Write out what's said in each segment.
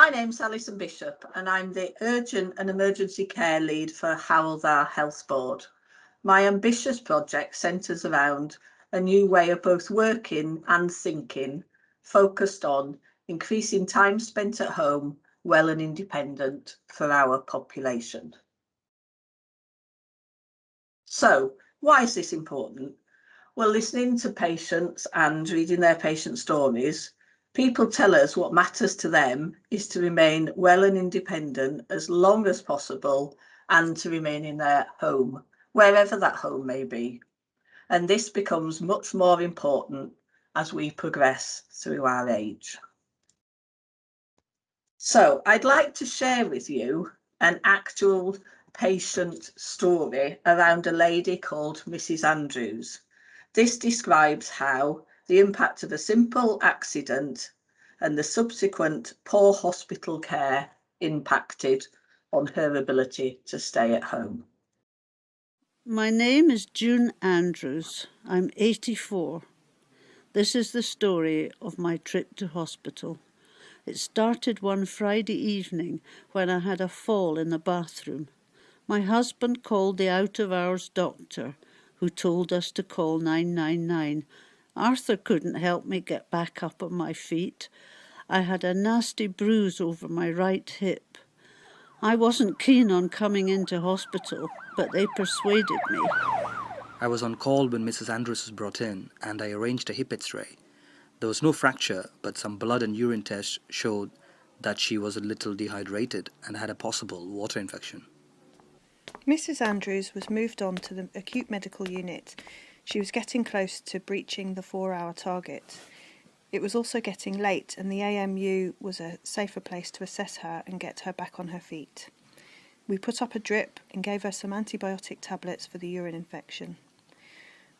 My name's Alison Bishop and I'm the Urgent and Emergency Care Lead for Hywel Health Board. My ambitious project centres around a new way of both working and thinking, focused on increasing time spent at home, well and independent for our population. So, why is this important? Well, listening to patients and reading their patient stories, people tell us what matters to them is to remain well and independent as long as possible and to remain in their home, wherever that home may be. And this becomes much more important as we progress through our age. So I'd like to share with you an actual patient story around a lady called Mrs. Andrews. This describes how the impact of a simple accident and the subsequent poor hospital care impacted on her ability to stay at home. My name is June Andrews. I'm 84. This is the story of my trip to hospital. It started one Friday evening when I had a fall in the bathroom. My husband called the out-of-hours doctor, who told us to call 999. Arthur couldn't help me get back up on my feet. I had a nasty bruise over my right hip. I wasn't keen on coming into hospital, but they persuaded me. I was on call when Mrs. Andrews was brought in, and I arranged a hip X-ray. There was no fracture, but some blood and urine tests showed that she was a little dehydrated and had a possible water infection. Mrs. Andrews was moved on to the acute medical unit. She was getting close to breaching the 4-hour target. It was also getting late, and the AMU was a safer place to assess her and get her back on her feet. We put up a drip and gave her some antibiotic tablets for the urine infection.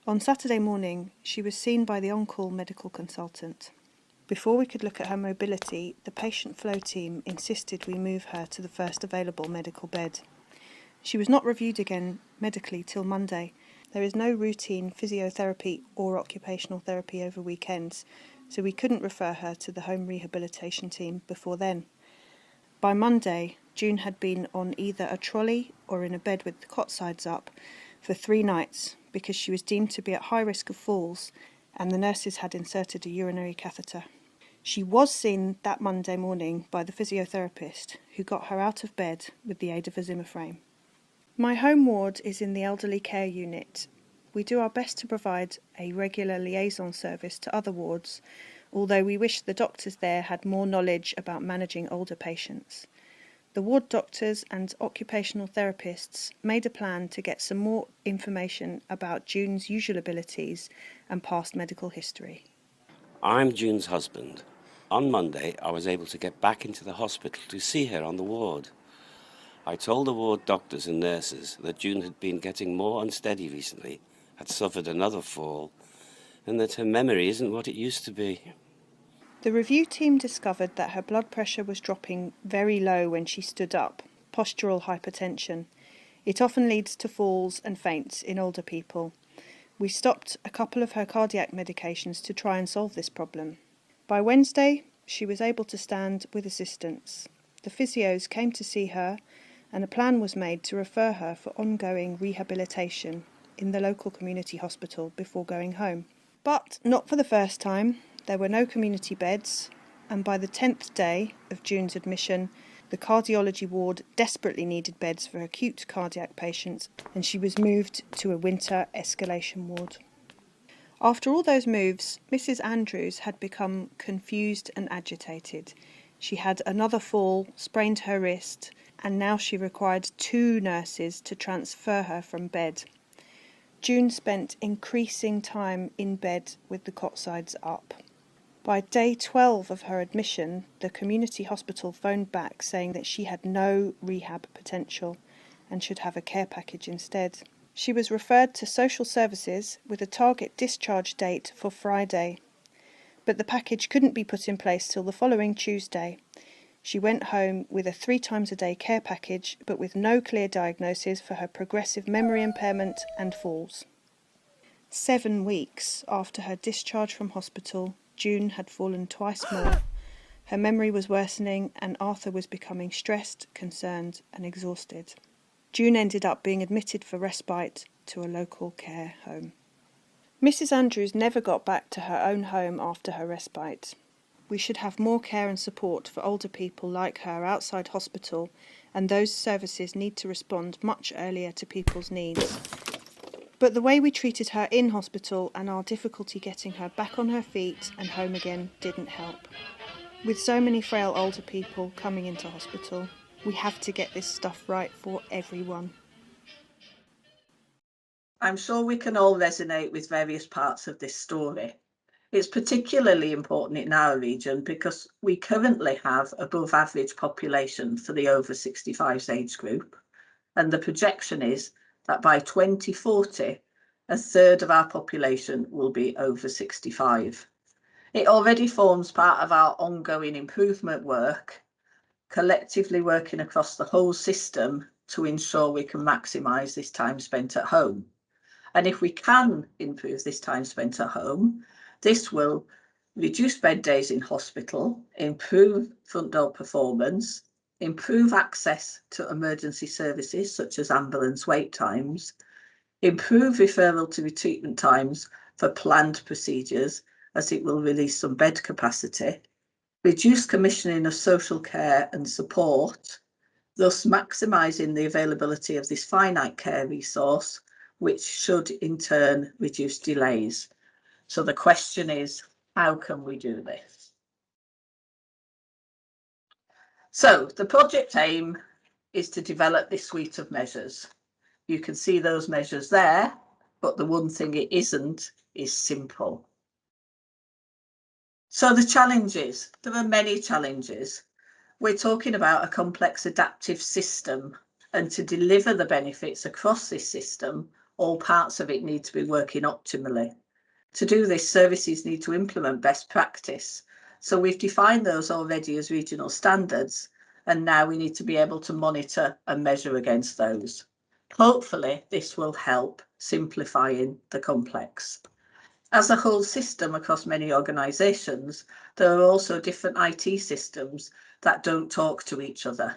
On Saturday morning, she was seen by the on-call medical consultant. Before we could look at her mobility, the patient flow team insisted we move her to the first available medical bed. She was not reviewed again medically till Monday. There is no routine physiotherapy or occupational therapy over weekends, so we couldn't refer her to the home rehabilitation team before then. By Monday, June had been on either a trolley or in a bed with the cot sides up for 3 nights because she was deemed to be at high risk of falls and the nurses had inserted a urinary catheter. She was seen that Monday morning by the physiotherapist who got her out of bed with the aid of a Zimmer frame. My home ward is in the elderly care unit. We do our best to provide a regular liaison service to other wards, although we wish the doctors there had more knowledge about managing older patients. The ward doctors and occupational therapists made a plan to get some more information about June's usual abilities and past medical history. I'm June's husband. On Monday, I was able to get back into the hospital to see her on the ward. I told the ward doctors and nurses that June had been getting more unsteady recently, had suffered another fall, and that her memory isn't what it used to be. The review team discovered that her blood pressure was dropping very low when she stood up, postural hypertension. It often leads to falls and faints in older people. We stopped a couple of her cardiac medications to try and solve this problem. By Wednesday, she was able to stand with assistance. The physios came to see her, and a plan was made to refer her for ongoing rehabilitation in the local community hospital before going home. But not for the first time. There were no community beds, and by the 10th day of June's admission, the cardiology ward desperately needed beds for acute cardiac patients, and she was moved to a winter escalation ward. After all those moves, Mrs. Andrews had become confused and agitated. She had another fall, sprained her wrist, and now she required 2 nurses to transfer her from bed. June spent increasing time in bed with the cot sides up. By day 12 of her admission, the community hospital phoned back saying that she had no rehab potential and should have a care package instead. She was referred to social services with a target discharge date for Friday, but the package couldn't be put in place till the following Tuesday. She went home with a 3 times a day care package, but with no clear diagnosis for her progressive memory impairment and falls. 7 weeks after her discharge from hospital, June had fallen twice more. Her memory was worsening and Arthur was becoming stressed, concerned and exhausted. June ended up being admitted for respite to a local care home. Mrs. Andrews never got back to her own home after her respite. We should have more care and support for older people like her outside hospital, and those services need to respond much earlier to people's needs. But the way we treated her in hospital and our difficulty getting her back on her feet and home again didn't help. With so many frail older people coming into hospital, we have to get this stuff right for everyone. I'm sure we can all resonate with various parts of this story. It's particularly important in our region because we currently have above average population for the over 65s age group, and the projection is that by 2040, a third of our population will be over 65. It already forms part of our ongoing improvement work, collectively working across the whole system to ensure we can maximise this time spent at home. And if we can improve this time spent at home, this will reduce bed days in hospital, improve front door performance, improve access to emergency services such as ambulance wait times, improve referral to treatment times for planned procedures as it will release some bed capacity, reduce commissioning of social care and support, thus maximising the availability of this finite care resource, which should in turn reduce delays. So the question is, how can we do this? So the project aim is to develop this suite of measures. You can see those measures there, but the one thing it isn't is simple. So the challenges, there are many challenges. We're talking about a complex adaptive system, and to deliver the benefits across this system, all parts of it need to be working optimally. To do this, services need to implement best practice. So we've defined those already as regional standards, and now we need to be able to monitor and measure against those. Hopefully, this will help simplifying the complex. As a whole system across many organisations, there are also different IT systems that don't talk to each other.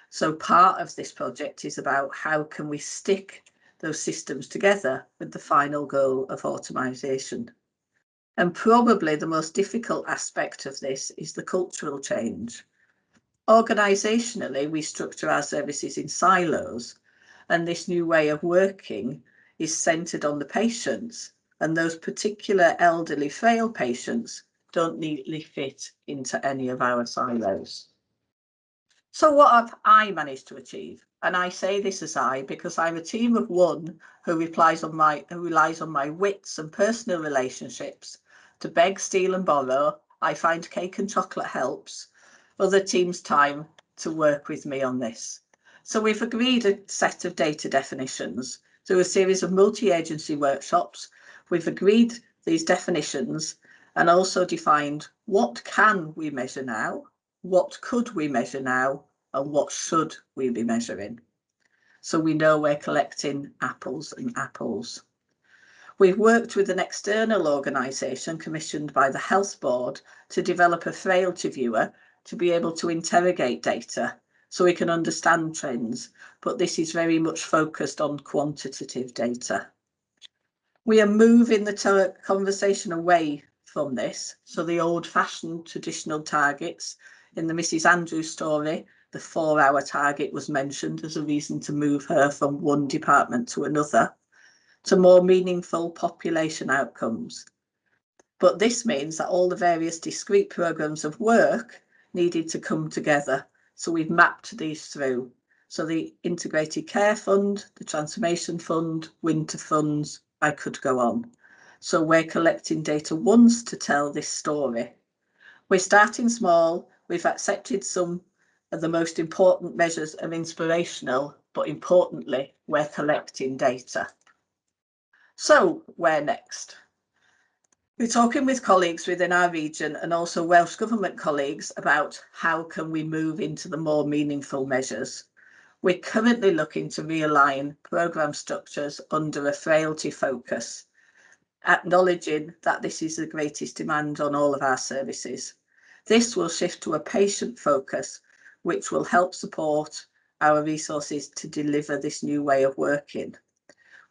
So part of this project is about how can we stick those systems together with the final goal of automisation. And probably the most difficult aspect of this is the cultural change. Organisationally, we structure our services in silos, and this new way of working is centred on the patients, and those particular elderly frail patients don't neatly fit into any of our silos. So what have I managed to achieve? And I say this as I because I'm a team of one who relies on my wits and personal relationships to beg, steal and borrow. I find cake and chocolate helps. Other teams' time to work with me on this. So we've agreed a set of data definitions through a series of multi-agency workshops. We've agreed these definitions and also defined what can we measure now, what could we measure now, and what should we be measuring? So we know we're collecting apples and apples. We've worked with an external organisation commissioned by the Health Board to develop a frailty viewer to be able to interrogate data so we can understand trends, but this is very much focused on quantitative data. We are moving the conversation away from this, so the old-fashioned traditional targets. In the Mrs. Andrews story, the 4-hour target was mentioned as a reason to move her from one department to another, to more meaningful population outcomes. But this means that all the various discrete programmes of work needed to come together. So we've mapped these through. So the Integrated Care Fund, the Transformation Fund, Winter Funds, I could go on. So we're collecting data once to tell this story. We're starting small. We've accepted some of the most important measures of inspirational, but importantly, we're collecting data. So where next? We're talking with colleagues within our region and also Welsh Government colleagues about how can we move into the more meaningful measures. We're currently looking to realign programme structures under a frailty focus, acknowledging that this is the greatest demand on all of our services. This will shift to a patient focus, which will help support our resources to deliver this new way of working.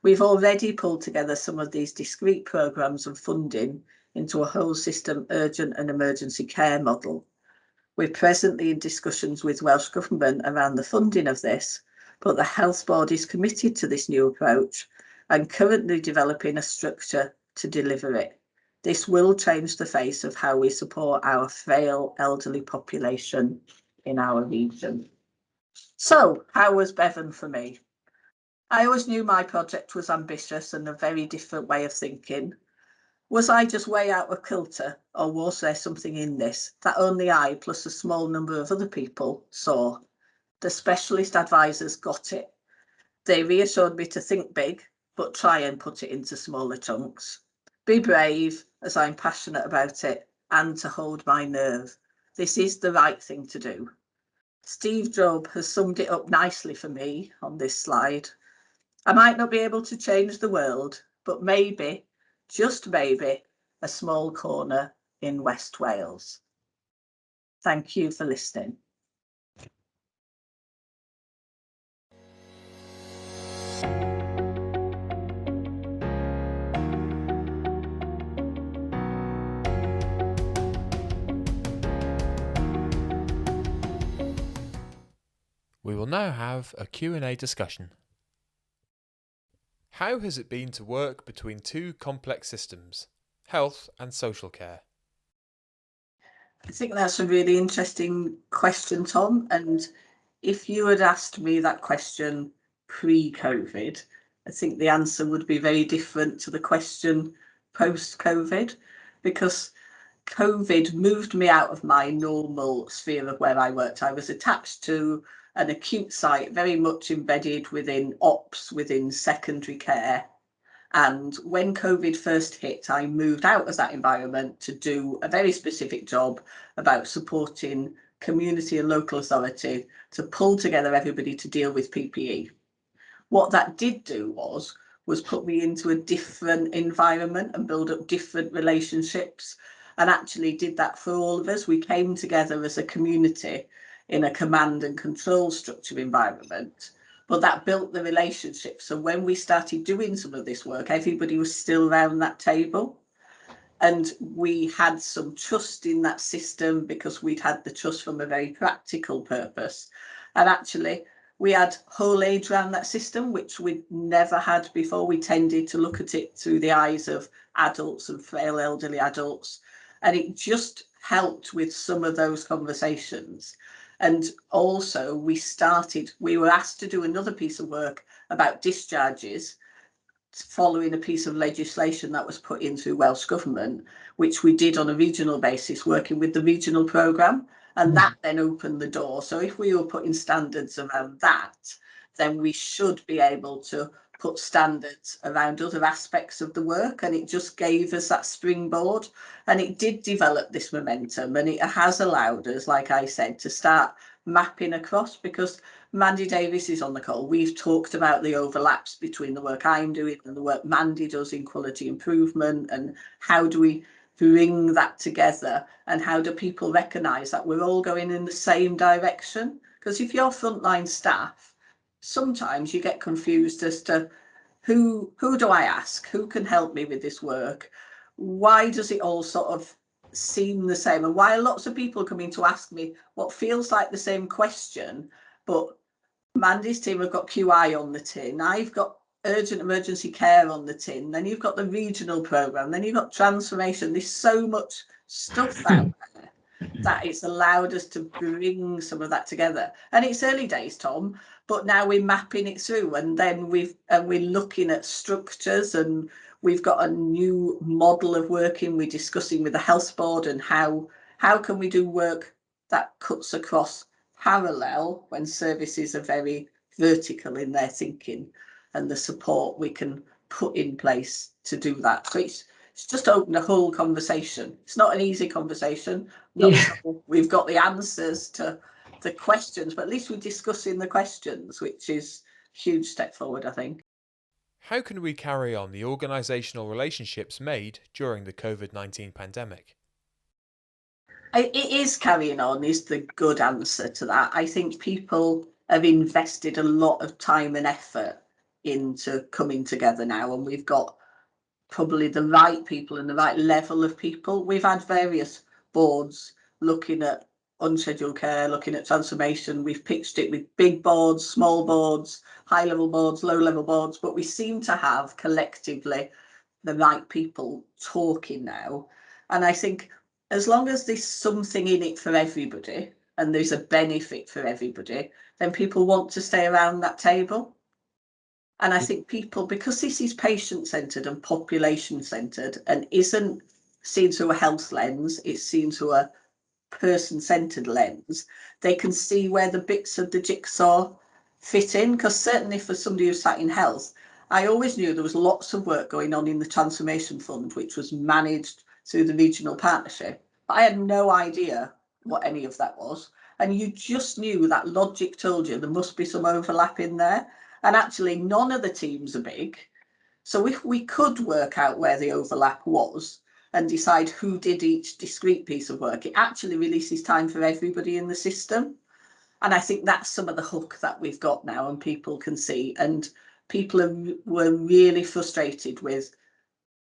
We've already pulled together some of these discrete programmes and funding into a whole system urgent and emergency care model. We're presently in discussions with Welsh Government around the funding of this, but the Health Board is committed to this new approach and currently developing a structure to deliver it. This will change the face of how we support our frail elderly population in our region. So, how was Bevan for me? I always knew my project was ambitious and a very different way of thinking. Was I just way out of kilter, or was there something in this that only I, plus a small number of other people, saw? The specialist advisors got it. They reassured me to think big, but try and put it into smaller chunks. Be brave, as I'm passionate about it, and to hold my nerve. This is the right thing to do. Steve Job has summed it up nicely for me on this slide. I might not be able to change the world, but maybe, just maybe, a small corner in West Wales. Thank you for listening. We will now have a Q&A discussion. How has it been to work between two complex systems, health and social care? I think that's a really interesting question, Tom. And if you had asked me that question pre-COVID, I think the answer would be very different to the question post-COVID, because COVID moved me out of my normal sphere of where I worked. I was attached to an acute site, very much embedded within ops, within secondary care. And when COVID first hit, I moved out of that environment to do a very specific job about supporting community and local authority to pull together everybody to deal with PPE. What that did do was put me into a different environment and build up different relationships, and actually did that for all of us. We came together as a community in a command and control structure environment, but that built the relationship. So when we started doing some of this work, everybody was still around that table, and we had some trust in that system because we'd had the trust from a very practical purpose. And actually we had whole age around that system, which we'd never had before. We tended to look at it through the eyes of adults and frail elderly adults, and it just helped with some of those conversations. And also we were asked to do another piece of work about discharges, following a piece of legislation that was put in through Welsh Government, which we did on a regional basis, working with the regional programme, and that then opened the door. So if we were putting standards around that, then we should be able to put standards around other aspects of the work, and it just gave us that springboard, and it did develop this momentum, and it has allowed us, like I said, to start mapping across, because Mandy Davis is on the call. We've talked about the overlaps between the work I'm doing and the work Mandy does in quality improvement, and how do we bring that together, and how do people recognise that we're all going in the same direction? Because if you're frontline staff, sometimes you get confused as to who do I ask? Who can help me with this work? Why does it all sort of seem the same? And why are lots of people coming to ask me what feels like the same question, but Mandy's team have got QI on the tin, I've got urgent emergency care on the tin, then you've got the regional programme, then you've got transformation. There's so much stuff out there that it's allowed us to bring some of that together. And it's early days, Tom, but now we're mapping it through, and then we're looking at structures, and we've got a new model of working. We're discussing with the Health Board, and how can we do work that cuts across parallel when services are very vertical in their thinking, and the support we can put in place to do that. So it's just opened a whole conversation. It's not an easy conversation. Not sure we've got the answers to the questions, but at least we're discussing the questions, which is a huge step forward, I think. How can we carry on the organisational relationships made during the COVID-19 pandemic? It is carrying on is the good answer to that. I think people have invested a lot of time and effort into coming together now, and we've got probably the right people and the right level of people. We've had various boards looking at unscheduled care, looking at transformation. We've pitched it with big boards, small boards, high level boards, low level boards, but we seem to have collectively the right people talking now. And I think as long as there's something in it for everybody and there's a benefit for everybody, then people want to stay around that table. And I think people, because this is patient-centred and population-centred and isn't seen through a health lens, it's seen through a person-centred lens, they can see where the bits of the jigsaw fit in. Because certainly for somebody who sat in health, I always knew there was lots of work going on in the Transformation Fund, which was managed through the regional partnership. But I had no idea what any of that was. And you just knew that logic told you there must be some overlap in there. And actually, none of the teams are big. So if we could work out where the overlap was and decide who did each discrete piece of work, it actually releases time for everybody in the system. And I think that's some of the hook that we've got now and people can see. And people were really frustrated with,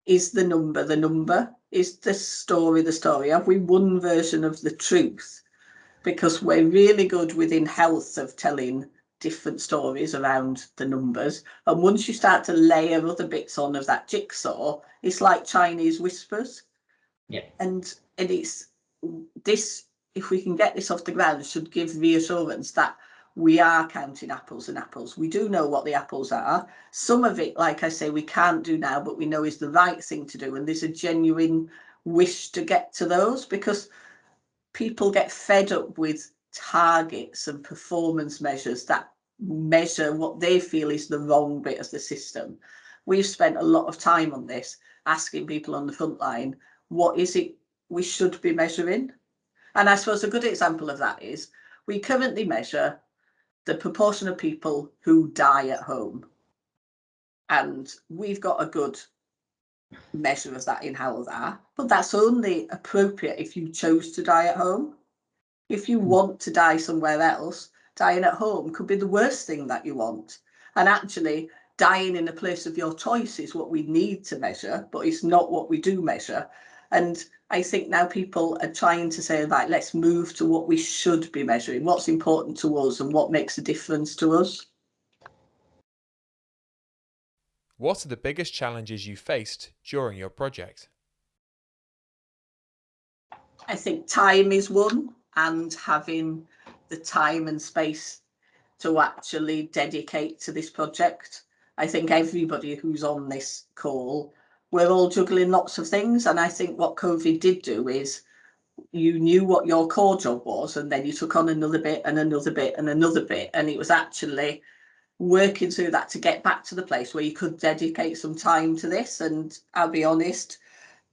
is the number the number? Is the story the story? Have we one version of the truth? Because we're really good within health of telling different stories around the numbers. And once you start to layer other bits on of that jigsaw, it's like Chinese whispers. Yeah. And it's this, if we can get this off the ground, should give reassurance that we are counting apples and apples. We do know what the apples are. Some of it, like I say, we can't do now, but we know is the right thing to do. And there's a genuine wish to get to those, because people get fed up with targets and performance measures that measure what they feel is the wrong bit of the system. We've spent a lot of time on this, asking people on the front line, what is it we should be measuring? And I suppose a good example of that is we currently measure the proportion of people who die at home. And we've got a good measure of that in Howell there, but that's only appropriate if you chose to die at home. If you want to die somewhere else, dying at home could be the worst thing that you want. And actually, dying in a place of your choice is what we need to measure, but it's not what we do measure. And I think now people are trying to say, right, let's move to what we should be measuring, what's important to us and what makes a difference to us. What are the biggest challenges you faced during your project? I think time is one, and having the time and space to actually dedicate to this project. I think everybody who's on this call, we're all juggling lots of things. And I think what COVID did do is you knew what your core job was, and then you took on another bit and another bit and another bit. And it was actually working through that to get back to the place where you could dedicate some time to this. And I'll be honest,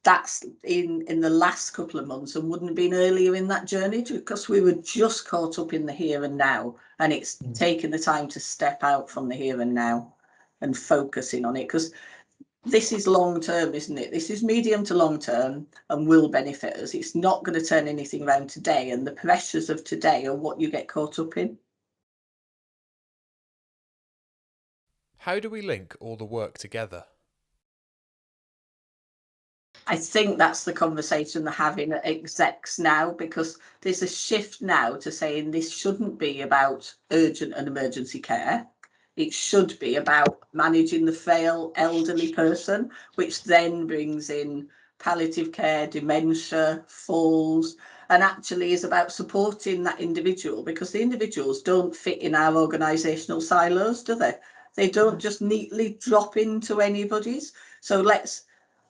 that's in the last couple of months, and wouldn't have been earlier in that journey, because we were just caught up in the here and now, and it's taken the time to step out from the here and now and focusing on it, because this is long term, isn't it? This is medium to long term and will benefit us. It's not going to turn anything around today, and the pressures of today are what you get caught up in. How do we link all the work together? I think that's the conversation they're having at execs now, because there's a shift now to saying this shouldn't be about urgent and emergency care. It should be about managing the frail elderly person, which then brings in palliative care, dementia, falls, and actually is about supporting that individual, because the individuals don't fit in our organisational silos, do they? They don't just neatly drop into anybody's. So let's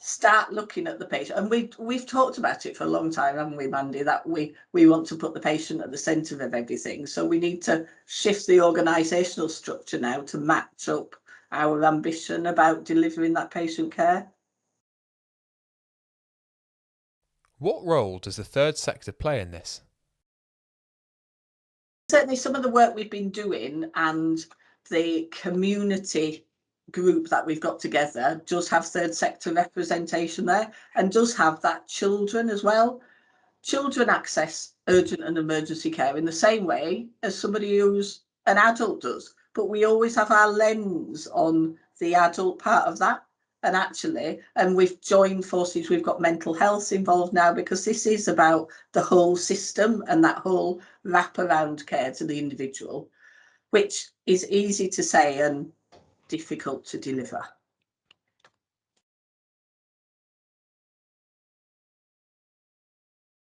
start looking at the patient. And we've talked about it for a long time, haven't we, Mandy, that we want to put the patient at the centre of everything. So we need to shift the organisational structure now to match up our ambition about delivering that patient care. What role does the third sector play in this? Certainly some of the work we've been doing and the community group that we've got together does have third sector representation there, and does have that children as well. children access urgent and emergency care in the same way as somebody who's an adult does, but we always have our lens on the adult part of that. And actually, and we've joined forces, we've got mental health involved now, because this is about the whole system and that whole wraparound care to the individual, which is easy to say and difficult to deliver.